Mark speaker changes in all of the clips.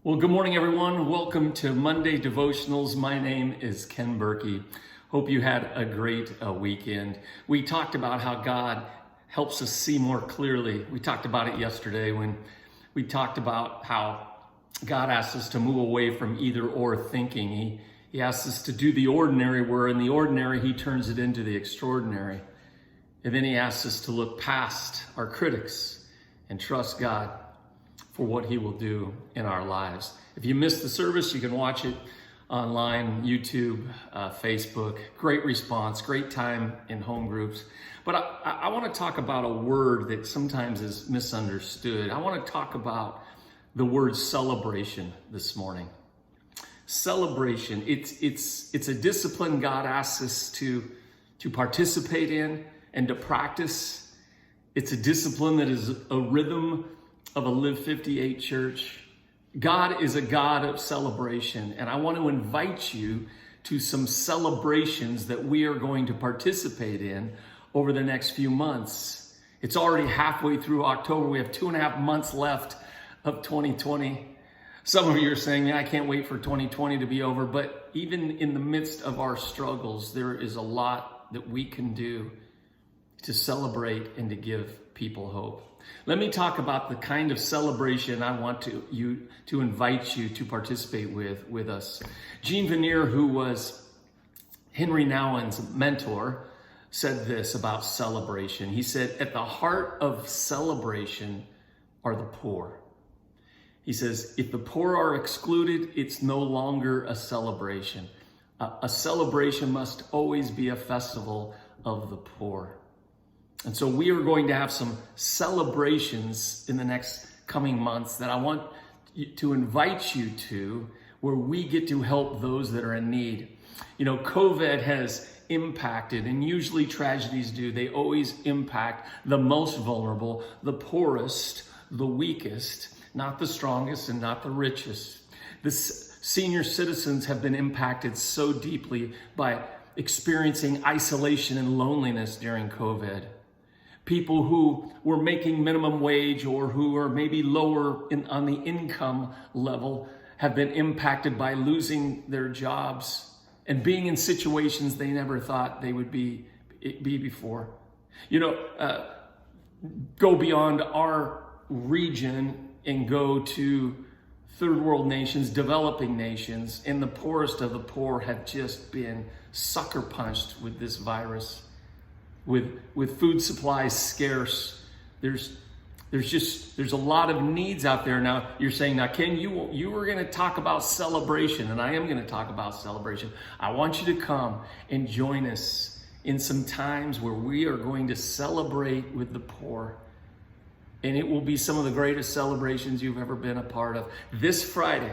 Speaker 1: Well, good morning, everyone. Welcome to Monday Devotionals. My name is Ken Berkey. Hope you had a great weekend. We talked about how God helps us see more clearly. We talked about it yesterday when we talked about how God asks us to move away from either or thinking. He asks us to do the ordinary, where in the ordinary, He turns it into the extraordinary. And then He asks us to look past our critics and trust God for what He will do in our lives. If you missed the service, you can watch it online, YouTube, Facebook. Great response, great time in home groups. But I want to talk about a word that sometimes is misunderstood. I want to talk about the word celebration this morning. Celebration, it's a discipline God asks us to participate in and to practice. It's a discipline that is a rhythm of a Live58 Church. God is a God of celebration, and I want to invite you to some celebrations that we are going to participate in over the next few months. It's already halfway through October. We have 2.5 months left of 2020. Some of you are saying, "Man, I can't wait for 2020 to be over." But even in the midst of our struggles, there is a lot that we can do to celebrate and to give people hope. Let me talk about the kind of celebration I want to invite you to participate with us. Gene Veneer, who was Henry Nouwen's mentor, said this about celebration. He said, "At the heart of celebration are the poor." He says, if the poor are excluded, it's no longer a celebration. A celebration must always be a festival of the poor. And so we are going to have some celebrations in the next coming months that I want to invite you to, where we get to help those that are in need. You know, COVID has impacted, and usually tragedies do, they always impact the most vulnerable, the poorest, the weakest, not the strongest and not the richest. The senior citizens have been impacted so deeply by experiencing isolation and loneliness during COVID. People who were making minimum wage or who are maybe lower on the income level have been impacted by losing their jobs and being in situations they never thought they would be before. You know, go beyond our region and go to third world nations, developing nations, and the poorest of the poor have just been sucker punched with this virus. With food supplies scarce, there's a lot of needs out there. Now you're saying, now Ken, you were going to talk about celebration, and I am going to talk about celebration. I want you to come and join us in some times where we are going to celebrate with the poor, and it will be some of the greatest celebrations you've ever been a part of. This Friday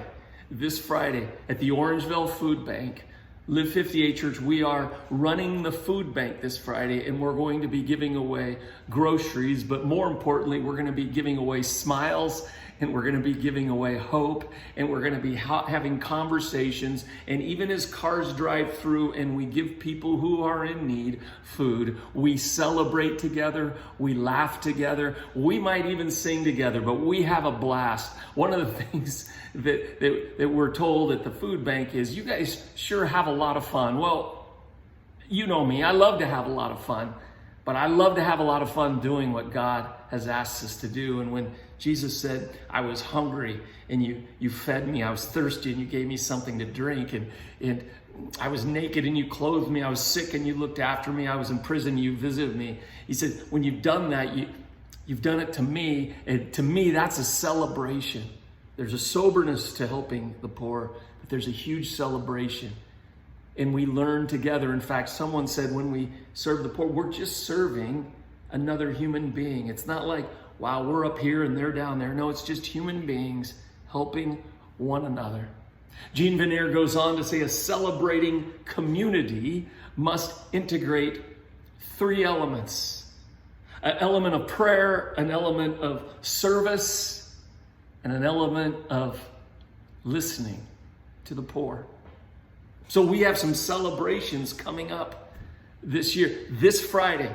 Speaker 1: at the Orangeville Food Bank, Live58 Church, we are running the food bank this Friday, and we're going to be giving away groceries, but more importantly, we're going to be giving away smiles, and we're going to be giving away hope, and we're going to be having conversations. And even as cars drive through and we give people who are in need food, we celebrate together, we laugh together, we might even sing together, but we have a blast. One of the things that we're told at the food bank is, you guys sure have a lot of fun. Well, you know me, I love to have a lot of fun, but I love to have a lot of fun doing what God has asked us to do. And when Jesus said, I was hungry and you fed me, I was thirsty and you gave me something to drink, and I was naked and you clothed me, I was sick and you looked after me, I was in prison and you visited me. He said, when you've done that, you've done it to me, and to me that's a celebration. There's a soberness to helping the poor, but there's a huge celebration. And we learn together. In fact, someone said when we serve the poor, we're just serving another human being. It's not like, wow, we're up here and they're down there. No, it's just human beings helping one another. Gene Veneer goes on to say, a celebrating community must integrate 3 elements. An element of prayer, an element of service, and an element of listening to the poor. So we have some celebrations coming up this year. This Friday,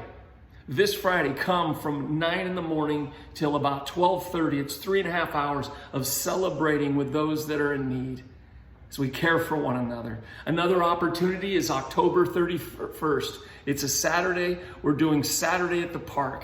Speaker 1: This Friday, come from 9 in the morning till about 12:30. It's 3.5 hours of celebrating with those that are in need as we care for one another. Another opportunity is October 31st. It's a Saturday. We're doing Saturday at the Park.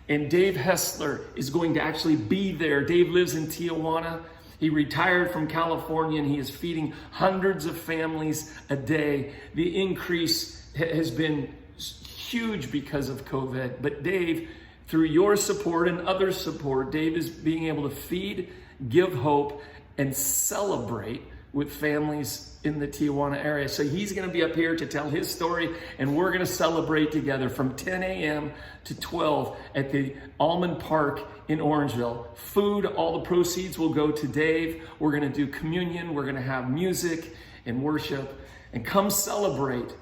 Speaker 1: And Dave Hessler is going to actually be there. Dave lives in Tijuana. He retired from California and he is feeding hundreds of families a day. The increase has been huge because of COVID. But Dave, through your support and other support, Dave is being able to feed, give hope, and celebrate with families in the Tijuana area. So he's going to be up here to tell his story, and we're going to celebrate together from 10 a.m. to 12 at the Almond Park in Orangeville. Food, all the proceeds will go to Dave. We're going to do communion. We're going to have music and worship, and come celebrate.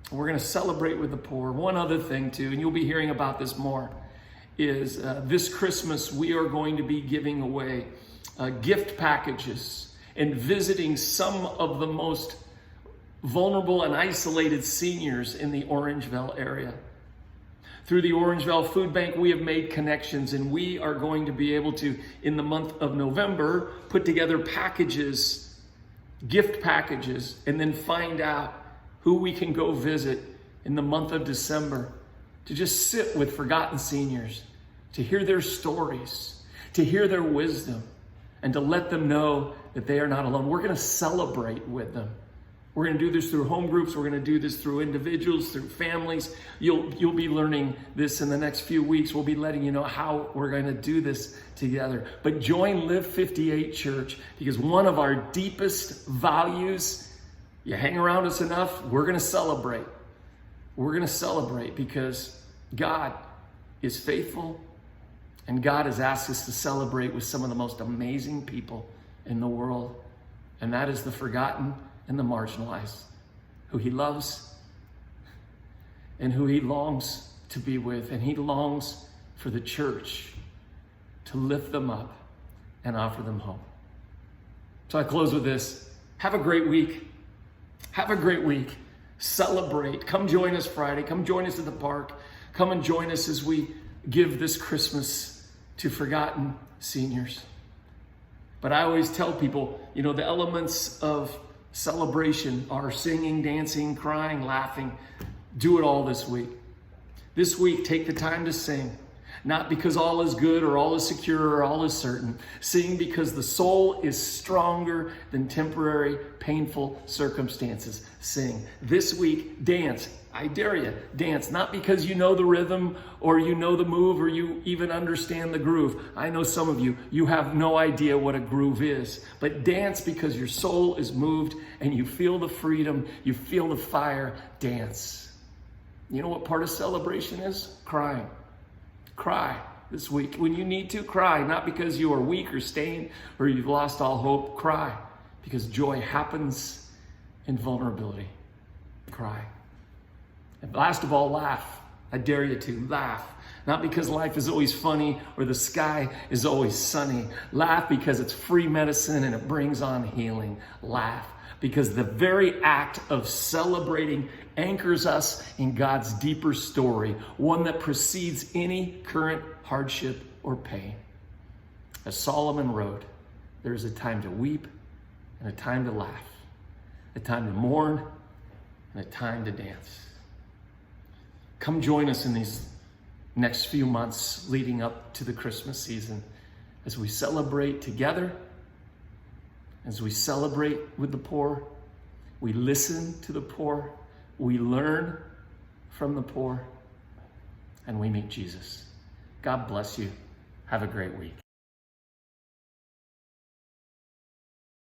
Speaker 1: We're going to celebrate with the poor. One other thing too, and you'll be hearing about this more, is this Christmas we are going to be giving away gift packages and visiting some of the most vulnerable and isolated seniors in the Orangeville area. Through the Orangeville Food Bank, we have made connections, and we are going to be able to, in the month of November, put together packages, gift packages, and then find out who we can go visit in the month of December to just sit with forgotten seniors, to hear their stories, to hear their wisdom, and to let them know that they are not alone. We're going to celebrate with them. We're going to do this through home groups. We're going to do this through individuals, through families. You'll be learning this in the next few weeks. We'll be letting you know how we're going to do this together. But join Live58 Church, because one of our deepest values, you hang around us enough, we're going to celebrate. We're going to celebrate because God is faithful, and God has asked us to celebrate with some of the most amazing people in the world. And that is the forgotten and the marginalized, who he loves and who he longs to be with. And he longs for the church to lift them up and offer them hope. So I close with this. Have a great week. Have a great week. Celebrate. Come join us Friday. Come join us at the park. Come and join us as we give this Christmas to forgotten seniors. But I always tell people, the elements of celebration are singing, dancing, crying, laughing. Do it all this week. This week, take the time to sing. Not because all is good or all is secure or all is certain. Sing because the soul is stronger than temporary, painful circumstances. Sing. This week, dance. I dare you, dance. Not because you know the rhythm or you know the move or you even understand the groove. I know some of you have no idea what a groove is. But dance because your soul is moved and you feel the freedom, you feel the fire. Dance. You know what part of celebration is? Crying. Cry this week. When you need to, cry. Not because you are weak or stained or you've lost all hope. Cry. Because joy happens in vulnerability. Cry. And last of all, laugh. I dare you to laugh. Not because life is always funny or the sky is always sunny. Laugh because it's free medicine and it brings on healing. Laugh because the very act of celebrating anchors us in God's deeper story, one that precedes any current hardship or pain. As Solomon wrote, there is a time to weep and a time to laugh, a time to mourn and a time to dance. Come join us in these next few months leading up to the Christmas season as we celebrate together, as we celebrate with the poor, we listen to the poor, we learn from the poor, and we meet Jesus. God bless you. Have a great week.